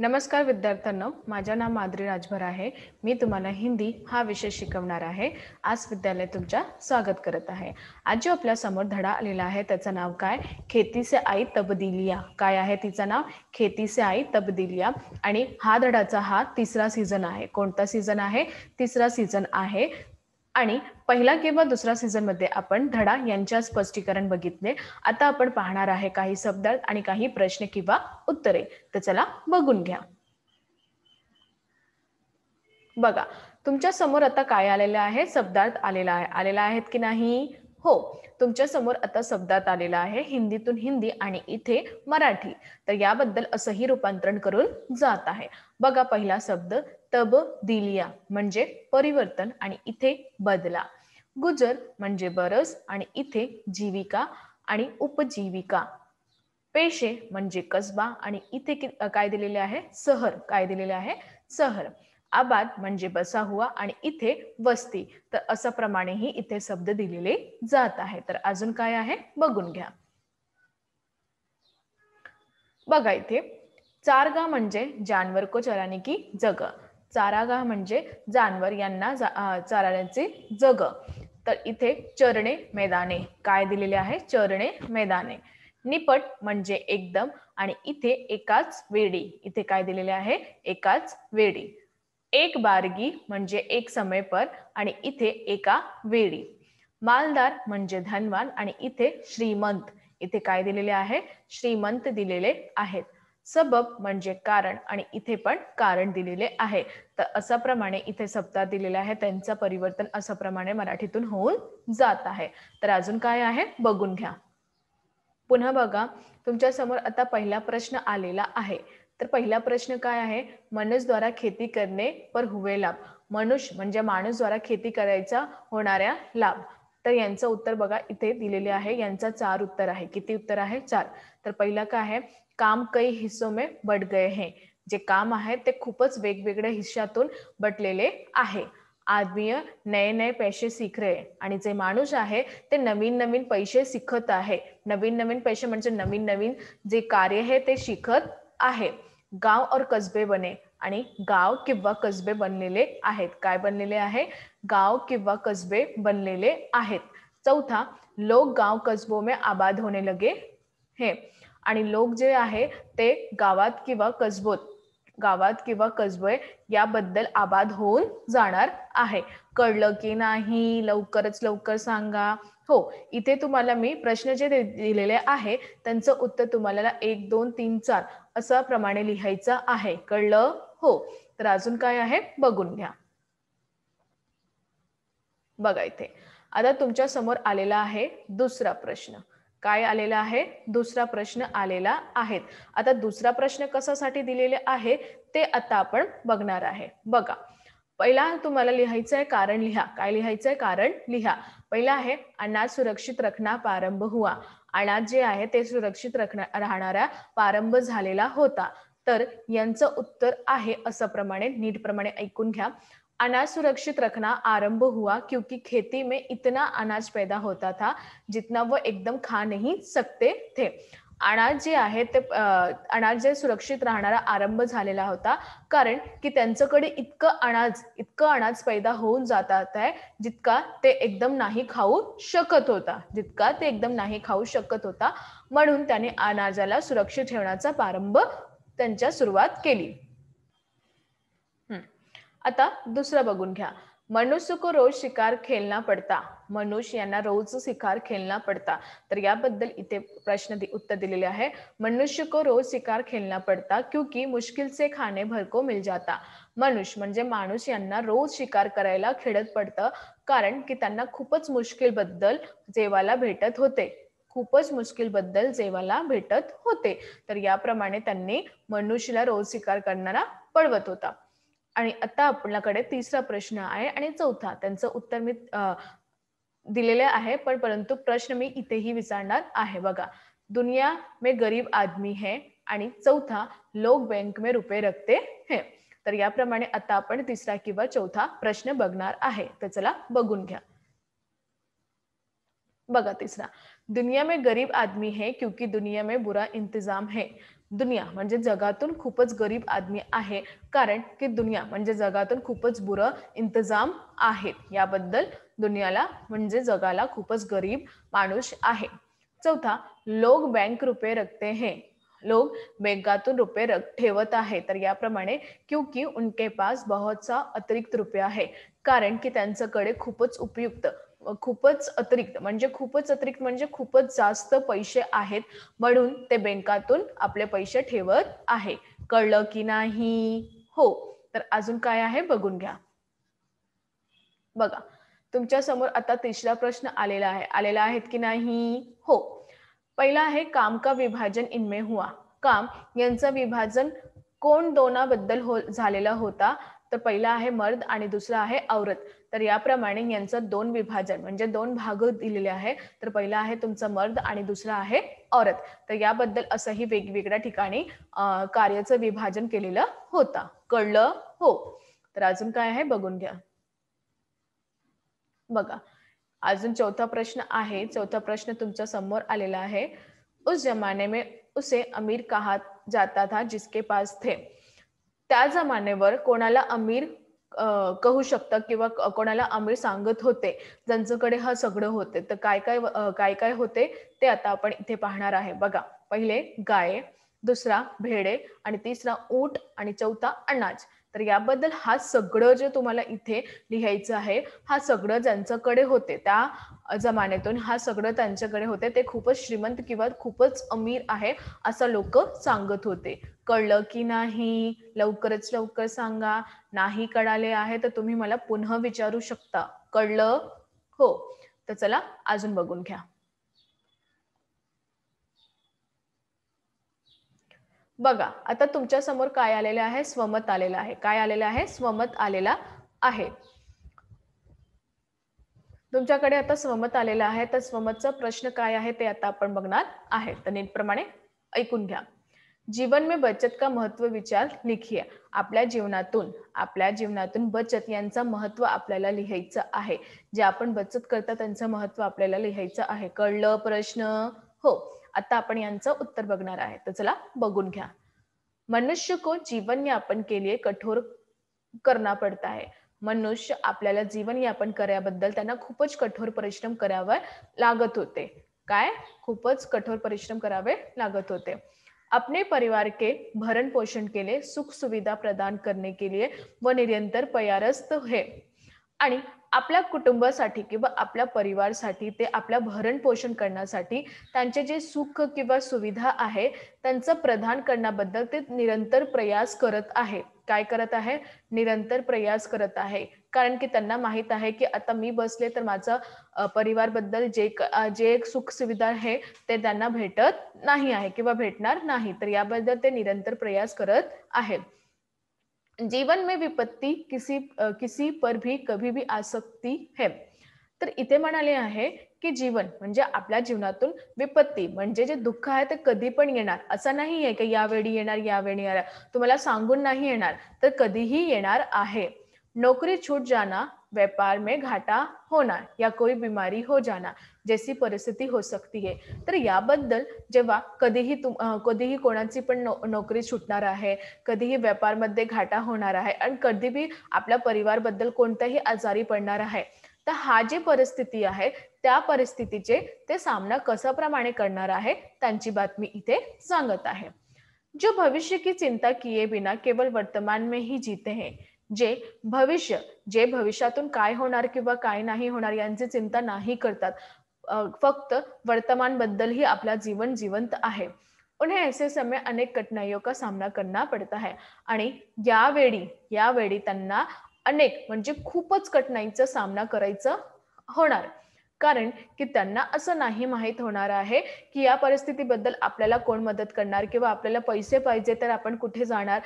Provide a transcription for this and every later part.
नमस्कार विद्यार्थ्यांनो, माझे नाव माधुरी राजभर आहे. मी तुम्हाला हिंदी हा विषय शिकवणार आहे. आज विद्यालय तुमच्या स्वागत करत आहे. आज जो आपल्या समोर धडा आलेला आहे त्याचं नाव काय? खेती से आई तब्दीलिया. काय आहे तिचं नाव? खेती से आई तब्दीलिया. आणि हा धडाचा हा तिसरा सीझन आहे. कोणता सीझन आहे? तिसरा सीझन आहे. आणि पहिला किंवा दुसरा सीझन मध्ये आपण धडा यांच्या स्पष्टीकरण बघितले. आता आपण पाहणार आहे काही शब्द आणि काही प्रश्न किंवा उत्तरे. तर चला बघून घ्या. बघा, तुमच्या समोर आता काय आलेलं आहे? शब्दार्थ आलेला आहेत की नाही? हो, तुमच्या समोर आता शब्दार्थ आलेला आहे. हिंदीतून हिंदी आणि इथे मराठी. तर याबद्दल असंही रूपांतरण करून जात आहे. बघा, पहिला शब्द तब्दीलिया म्हणजे परिवर्तन आणि इथे बदला. गुजर म्हणजे बरस आणि इथे जीविका आणि उपजीविका. पेशे म्हणजे कसबा आणि इथे काय दिलेले आहे? शहर. काय दिलेले आहे? शहर. आबाद म्हणजे बसा हुआ आणि इथे वस्ती. तर अशा प्रमाणेही इथे शब्द दिलेले जात आहे. तर अजून काय आहे बघून घ्या. बघा इथे चारगा म्हणजे जानवर को चराने की जगह. चारागाह म्हणजे जानवर यांना चारण्याची जग. तर इथे चरणे मैदाने काय दिलेले आहे? चरणे मैदाने. निपट म्हणजे एकदम आणि इथे एकाच वेळी. इथे काय दिलेले आहे? एकाच वेळी. एक बारगी म्हणजे एक समय पर आणि इथे एका वेळी. मालदार म्हणजे धनवान आणि इथे श्रीमंत. इथे काय दिलेले आहे? श्रीमंत दिलेले आहेत. सबब म्हणजे कारण आणि इथे पण कारण दिलेले आहे. तर अशा प्रमाणे इथे शब्दात दिलेले आहे, त्यांचं परिवर्तन अशा प्रमाणे मराठीतून होऊन जात आहे. तर अजून काय आहे बघून घ्या. पुन्हा बघा, तुमच्या समोर आता पहिला प्रश्न आलेला आहे. तर पहिला प्रश्न काय आहे? मनुष्य द्वारा खेती करणे पर हुए लाभ. मनुष्य म्हणजे माणूस द्वारा खेती करायचा होणाऱ्या लाभ. तर यांचं उत्तर बघा इथे दिलेले आहे. यांचा 4 उत्तर आहे. किती उत्तर आहे? 4. तर पहिला काय आहे? काम कई हिस्सों में बट गए हैं. जे काम आहे ते खूपच वेगवेगळ्या हिस्सातून बटलेले आहे. आदमी नए नए पैसे सीख रहे आणि जे माणूस आहे ते नवीन नवीन पैसे शिकत आहे. नवीन नवीन पैसे म्हणजे नवीन नवीन जे कार्य आहे ते शिकत आहे. गाव और कस्बे बने आणि गाव किंवा कसबे बनलेले आहेत. काय बनलेले आहे? गाव किंवा कसबे बनलेले आहेत. चौथा, लोग गाव कस्बों में आबाद होने लगे हे. आणि लोक जे आहे ते गावात किंवा कसबे याबद्दल आबाद होऊन जाणार आहे. कळलं की नाही? लवकरच लवकर सांगा. हो, इथे तुम्हाला मी प्रश्न जे दिलेले आहे त्यांचं उत्तर तुम्हाला 1 2 3 4 असा प्रमाणे लिहायचं आहे. कळलं? हो. तर अजून काय आहे बघून घ्या. बघा इथे आता तुमच्या समोर आलेला आहे दुसरा प्रश्न. काय आलेला आहे? दुसरा प्रश्न आलेला आहे. आता दुसरा प्रश्न कशासाठी दिलेले आहे ते आता आपण बघणार आहे. बघा, पहिला तुम्हाला लिहायचं आहे कारण लिहा. काय लिहायचं आहे? कारण लिहा. पहिला आहे अनाज सुरक्षित रखना प्रारंभ हुआ. अनाज जे आहे ते सुरक्षित राहणाऱ्या प्रारंभ झालेला होता. तर यांचं उत्तर आहे असं प्रमाणे नीटप्रमाणे ऐकून घ्या. अनाज सुरक्षित रखना आरंभ हुआ क्योंकि खेती में इतना अनाज पैदा होता था जितना वो एकदम खा नहीं सकते थे. अनाज जे आहे ते अनाज जे सुरक्षित राहणारा आरंभ झालेला होता कारण की त्यांच्याकडे इतकं अनाज पैदा होऊन जातात आहे जितका ते एकदम नाही खाऊ शकत होता. म्हणून त्याने अनाजाला सुरक्षित ठेवण्याचा प्रारंभ त्यांच्या सुरुवात केली. आता दुसरा बघून घ्या. मनुष्य को रोज शिकार खेलना पडता. मनुष्य यांना रोज शिकार खेलना पडता. तर याबद्दल इथे उत्तर दिलेले आहे. मनुष्य को रोज शिकार खेलना पडता क्योंकि मुश्किल से खाने भर को मिल जाता. मनुष्य म्हणजे माणूस यांना रोज शिकार करायला खेळत पडतं कारण की त्यांना खूपच मुश्किल बद्दल जेवायला भेटत होते. तर याप्रमाणे त्यांनी मनुष्याला रोज शिकार करणारा पळवत होता. आणि आता आपल्याकडे तिसरा प्रश्न आहे आणि चौथा. त्यांचं उत्तर मी दिलेले आहे परंतु प्रश्न मी इथेही विचारणार आहे. बघा, दुनिया में गरीब आदमी है आणि चौथा, लोग बैंक में रुपये रखते हैं. तर याप्रमाणे आता आपण तिसरा किंवा चौथा प्रश्न बघणार आहे. तर चला बघून घ्या. बघा तिसरा, दुनिया में गरीब आदमी है क्योंकि दुनिया में बुरा इंतजाम है. दुनिया म्हणजे जगातून खूपच गरीब आदमी आहे, कारण की दुनिया म्हणजे जगातून खूपच बुरं इंतजाम आहेत, याबद्दल दुनियाला म्हणजे जगाला खूपच गरीब माणूस आहे. चौथा, लोग बैंक रुपये रखते हैं, लोग बँकातून रुपये ठेवत आहे, तर याप्रमाणे क्योंकि उनके पास बहुत सा अतिरिक्त रुपया है, कारण की त्यांच्याकडे खूपच उपयुक्त खूपच अतिरिक्त म्हणजे खूपच जास्त पैसे आहेत, म्हणून ते बँकातून आपले पैसे ठेवत आहे. कळलं की नाही? हो. तर अजून काय आहे बघून घ्या. बघा, तुमच्या समोर आता तिसरा प्रश्न आलेला आहेत की नाही? हो. पहिला आहे काम का विभाजन इनमें हुआ. काम यांचं विभाजन कोण दोनाबद्दल झालेला होता? तर पहिला आहे मर्द आणि दुसरा आहे औरत. तर याप्रमाणे यांचं दोन विभाजन म्हणजे दोन भाग दिलेले आहे. तर पहिला आहे तुमचा मर्द आणि दुसरा आहे औरत. तर याबद्दल असंही वेगवेगळ्या ठिकाणी कार्याचं विभाजन केलेलं होतं. कळलं? हो. तर अजून काय आहे बघून घ्या. बघा, अजून चौथा प्रश्न आहे. चौथा प्रश्न तुमच्या समोर आलेला आहे. उस जमाने में उसे अमीर कहा जाता था जिसके पास थे. त्या जमान्यावर कोणाला अमीर कहू शकतं किंवा कोणाला अमीर सांगत होते, ज्यांच्याकडे हा सगळं होते. तर काय काय होते ते आता आपण इथे पाहणार आहे. बघा, पहिले गाय, दुसरा भेडे आणि तिसरा ऊंट आणि चौथा अनाज. तर याबद्दल हा सगळं जे तुम्हाला इथे लिहायचं आहे, हा सगळं ज्यांच्याकडे होते त्या जमान्यातून हा सगळं त्यांच्याकडे होते, ते खूपच श्रीमंत किंवा खूपच अमीर आहे असं लोक सांगत होते. कळलं की नाही? लवकरच लवकर सांगा. नाही कळाले आहे तर तुम्ही मला पुन्हा विचारू शकता. कळलं? हो. तर चला अजून बघून घ्या. बघा, आता तुमच्या समोर काय आलेलं आहे? स्वमत आलेलं आहे. काय आलेलं आहे? स्वमत आलेला आहे. तुमच्याकडे आता स्वमत आलेला आहे, तर स्वमतचा प्रश्न काय आहे ते आता आपण बघणार आहे. तर नीटप्रमाणे ऐकून घ्या. जीवन में बचत का महत्व विचार लिखिए. आपल्या जीवनातून बचत यांचं महत्व आपल्याला लिहायचं आहे. जे आपण बचत करता त्यांचं महत्व आपल्याला लिहायचं आहे. कळलं प्रश्न? हो. आता आपण यांचं उत्तर बघणार आहे. तर चला बघून घ्या. मनुष्य को जीवन यापन के लिए कठोर करना पड़ता है. मनुष्य आपल्याला जीवन यापन कराबद्दल त्यांना खूपच कठोर परिश्रम करावे लागत होते. काय? खूपच कठोर परिश्रम करावे लागत होते. अपने परिवार के भरण पोषण के लिए सुख सुविधा प्रदान करने के लिए वो निरंतर प्रयासरत है. आणि आपल्या कुटुंबासाठी किंवा आपल्या परिवारासाठी ते आपल्या भरण पोषण करण्यासाठी त्यांचे जे सुख किंवा सुविधा आहे त्यांचं प्रदान करण्याबद्दल ते निरंतर प्रयास करत आहे. काय करत आहे? निरंतर प्रयास करत आहे. कारण की त्यांना माहित आहे की आता मी बसले तर माझं परिवारबद्दल जे सुख सुविधा आहे ते त्यांना भेटत नाही आहे किंवा भेटणार नाही. तर याबद्दल ते निरंतर प्रयास करत आहेत. जीवन में विपत्ती किसी पर भी कभी भी आ सकती है. तर इथे म्हणाले आहे की जीवन म्हणजे आपल्या जीवनातून विपत्ती म्हणजे जे दुःख आहे ते कधी पण येणार. असं नाही आहे की यावेळी येणार, यावेळी येणार. तुम्हाला सांगून नाही येणार, तर कधीही येणार आहे. नौकरी छूट जाना, व्यापार में घाटा होना या कोई बीमारी हो जाना जैसी परिस्थिती हो सकती है. तर याबद्दल जेव्हा कधीही कोणाची पण नोकरी सुटणार आहे, कधीही व्यापारमध्ये घाटा होणार आहे आणि कधीही आपल्या परिवारबद्दल कोणत्याही आजारी पडणार आहे, तर हा जी परिस्थिती आहे त्या परिस्थितीचे ते सामना कशा प्रमाणे करणार आहे त्यांची बातमी इथे सांगत आहे. जो भविष्य की चिंता किए बिना केवळ वर्तमान में ही जीते हैं. जे भविष्यातून काय होणार किंवा काय नाही होणार यांची चिंता नाही करतात, फक्त वर्तमान बद्दल ही आपला जीवन जिवंत आहे. उन्हें ऐसे समय अनेक कठिनाइयों का सामना करना पड़ता है. आणि यावेळी त्यांना अनेक म्हणजे खूपच कठीणाईचा सामना करायचा होणार. कारण की त्यांना असं नाही माहित होणार आहे की या परिस्थितीबद्दल आपल्याला कोण मदत करणार किंवा आपल्याला पैसे पाहिजे तर आपण कुठे जाणार.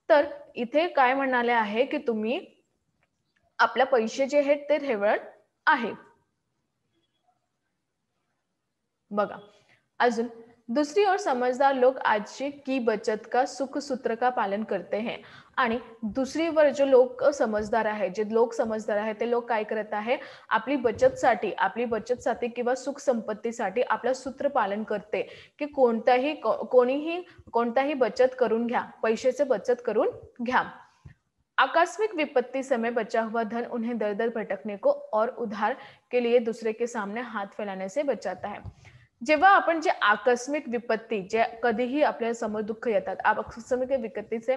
तर इथे काय म्हणाले आहे की तुम्ही आपल्या पैसे जे आहेत ते ठेवत आहे. बघा, अजून दूसरी ओर समझदार लोग आज की बचत का सुख सूत्र का पालन करते हैं आणि दुसरी वर जो लोक समजदार आहे, जे लोक समजदार आहे, ते लोक काय करत आहे, आपली बचतसाठी किंवा सुख संपत्तीसाठी आपलं सूत्र पालन करते, की कोणीही कोणताही बचत करून घ्या, पैशाची बचत करून घ्या. आकस्मिक विपत्ति समय बचा हुआ धन उन्हें दर-दर भटकने को और उधार के लिए दूसरे के सामने हाथ फैलाने से बचाता है. जेव्हा आपण जे आकस्मिक विपत्ती जे कधीही आपल्या समोर दुःख येतात, आकस्मिक विपत्तीचे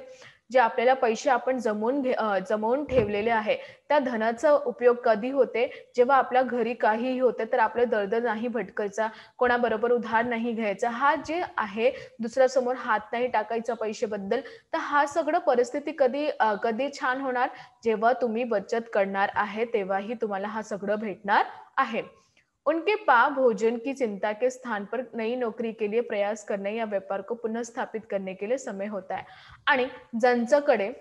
जे आपल्याला पैसे आपण जमवून ठेवलेले आहे, त्या धनाचा उपयोग कधी होते, जेव्हा आपल्या घरी काहीही होते, तर आपलं दर-दर नाही भटकायचा, कोणाबरोबर उधार नाही घ्यायचा. हा जे आहे दुसऱ्यासमोर हात नाही टाकायचा पैशाबद्दल, तर हा सगळं परिस्थिती कधी छान होणार, जेव्हा तुम्ही बचत करणार आहे, तेव्हाही तुम्हाला हा सगळं भेटणार आहे. उनके भोजन की चिंता के स्थान पर नई नौकरी के लिए प्रयास करने या व्यापार को पुनः स्थापित करने के लिए समय होता है. आणि ज्यांच्याकडे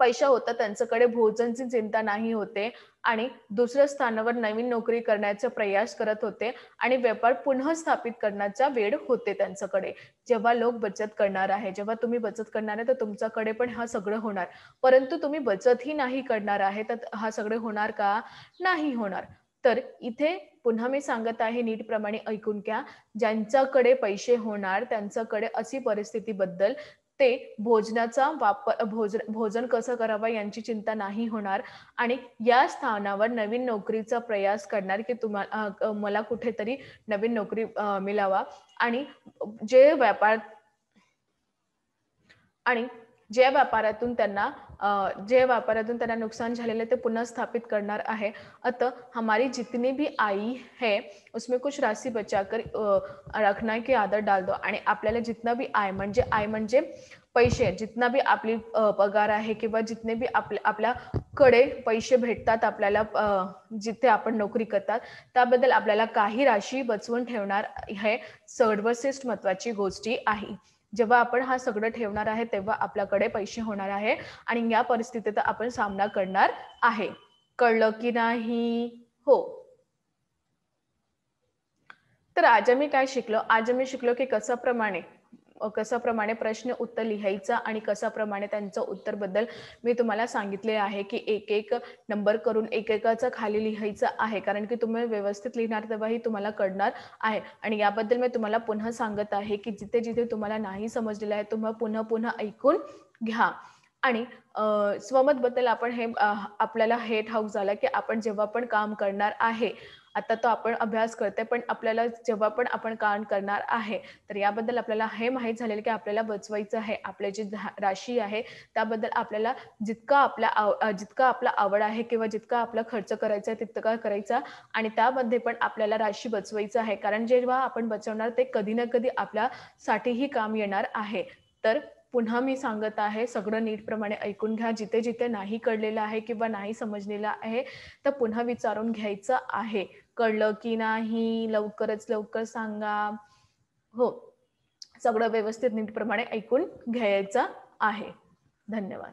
पैसा होता त्यांच्याकडे भोजनची चिंता नाही होते आणि दुसऱ्या स्थानावर नवीन नोकरी करण्याचा प्रयास करत होते आणि व्यापार पुन्हा स्थापित करण्याचा वेळ होते त्यांच्याकडे. जेव्हा लोक बचत करणार आहे, जेव्हा तुम्ही बचत करणार आहे, तर तुमच्याकडे पण हा सगळं होणार. परंतु तुम्ही बचतही नाही करणार आहे, तर हा सगळं होणार का? नाही होणार. तर इथे पुन्हा मी सांगत आहे नीटप्रमाणे ऐकून घ्या. ज्यांच्याकडे पैसे होणार, त्यांच्याकडे अशी परिस्थितीबद्दल ते भोजन कसं करावं यांची चिंता नाही होणार आणि या स्थानावर नवीन नोकरीचा प्रयास करणार, की मला कुठेतरी नवीन नोकरी मिळावा आणि जे व्यापार आणि जे व्यापारातून त्यांना नुकसान झालेलं ते पुनः स्थापित करणार आहे. अतः हमारी जितनी भी आय है, उसमें कुछ राशि बचाकर रखना की आदत डाल दो. आणि आपल्याला जितना भी आय म्हणजे पैसे, जितना भी आपली पगार आहे किंवा जितने भी आपल्याकडे पैसे भेटतात आपल्याला जिथे आपण नोकरी करतात, त्याबद्दल आपल्याला काही राशी बचवून ठेवणार हे सर्वश्रेष्ठ महत्त्वाची गोष्टी आहे. जेव्हा आपण हा सगळं ठेवणार आहे, तेव्हा आपल्याकडे पैसे होणार आहे आणि या परिस्थितीचा आपण सामना करणार आहे. कळलं की नाही? हो. तर आज आम्ही काय शिकलो? आज आम्ही शिकलो की कशाप्रमाणे प्रश्न उत्तर लिहायचा आणि कशाप्रमाणे त्यांचं उत्तरबद्दल मी तुम्हाला सांगितले आहे, की एक-एक नंबर करून एकेकाचं खाली लिहायचं आहे. कारण की तुम्ही व्यवस्थित लिहिणार तेव्हाही तुम्हाला कळणार आहे. आणि याबद्दल मी तुम्हाला पुन्हा सांगत आहे, की जिथे-जिथे तुम्हाला नाही समजलेलं आहे, तुम्ही पुन्हा-पुन्हा ऐकून घ्या. आणि स्वमतबद्दल आपल्याला हे ठाऊक झालं, की आपण जेव्हा पण काम करणार आहे, आता तो आपण अभ्यास करतोय, पण आपल्याला जेव्हा पण आपण काम करणार आहे, तर याबद्दल आपल्याला हे माहीत झालेलं, की आपल्याला वाचवायचं आहे. आपली जी राशी आहे, त्याबद्दल आपल्याला जितका आपला आवड आहे किंवा जितका आपला खर्च करायचा आहे, तितका करायचा आणि त्यामध्ये पण आपल्याला राशी वाचवायचं आहे. कारण जेव्हा आपण बचवणार, ते कधी ना कधी आपल्यासाठीही काम येणार आहे. तर पुन्हा मी सांगत आहे, सगळं नीटप्रमाणे ऐकून घ्या. जिथे-जिथे नाही कळलेलं आहे किंवा नाही समजलेलं आहे, तर पुन्हा विचारून घ्यायचं आहे. कळलं की नाही? लवकरच लवकर सांगा. हो, सगळं व्यवस्थित नीटप्रमाणे ऐकून घ्यायचं आहे. धन्यवाद.